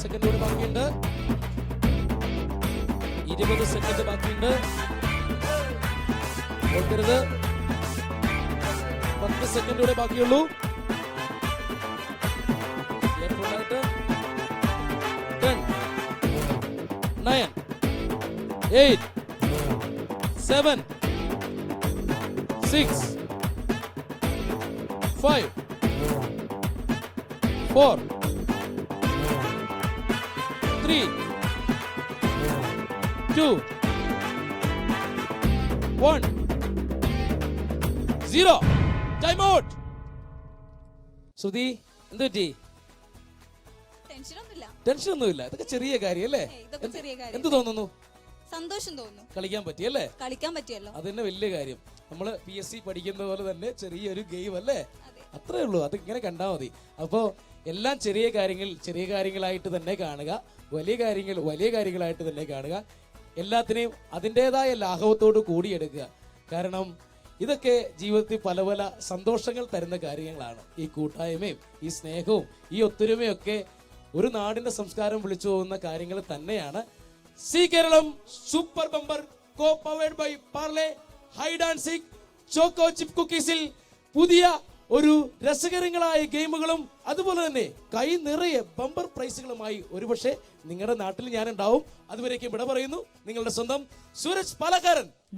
F: സെക്കൻഡ് ബാക്കിയുണ്ട്. 20 സെക്കൻഡ് ബാക്കിയുണ്ട്. ഓർക്കരുത്. 10 സെക്കൻഡ് കൂടെ ബാക്കിയുള്ളൂ. 10, 9, 8, 7, 6, 5, 4, 3, 2, 1, 0. Time out. ശ്രുതി, എന്ത് പറ്റി? ടെൻഷൻ ഒന്നുമില്ല. ഇതൊക്കെ ചെറിയ കാര്യം അല്ലേ? എന്ത് തോന്നുന്നു?
D: സന്തോഷം തോന്നുന്നു.
F: കളിക്കാൻ പറ്റിയല്ലേ?
D: കളിക്കാൻ പറ്റിയല്ലോ.
F: അത് തന്നെ വലിയ കാര്യം. നമ്മള് PSC പഠിക്കുന്ന പോലെ തന്നെ ചെറിയൊരു ഗെയിം അല്ലേ? അത്രേ ഉള്ളൂ. അത് ഇങ്ങനെ കണ്ടാൽ മതി. അപ്പോ എല്ലാം ചെറിയ കാര്യങ്ങളായിട്ട് തന്നെ കാണുക, വലിയ കാര്യങ്ങളായിട്ട് തന്നെ കാണുക. എല്ലാത്തിനെയും അതിൻ്റെതായ ലാഘവത്തോട് കൂടിയെടുക്കുക. കാരണം ഇതൊക്കെ ജീവിതത്തിൽ പല പല സന്തോഷങ്ങൾ തരുന്ന കാര്യങ്ങളാണ്. ഈ കൂട്ടായ്മയും ഈ സ്നേഹവും ഈ ഒത്തൊരുമയൊക്കെ ഒരു നാടിന്റെ സംസ്കാരം വിളിച്ചു പോകുന്ന കാര്യങ്ങൾ തന്നെയാണ്. Zee Keralam super bumper co powered by Parle hide and seek choco chip കുക്കീസിൽ പുതിയ ഒരു രസകരങ്ങളായ ഗെയിമുകളും അതുപോലെ തന്നെ കൈ നിറയെ ബമ്പർ പ്രൈസുകളുമായി ഒരുപക്ഷെ നിങ്ങളുടെ നാട്ടിൽ ഞാൻ ഉണ്ടാവും. അതുവരേക്കും വിട പറയുന്നു. നിങ്ങളുടെ സ്വന്തം സൂരജ് പാലക്കാരൻ.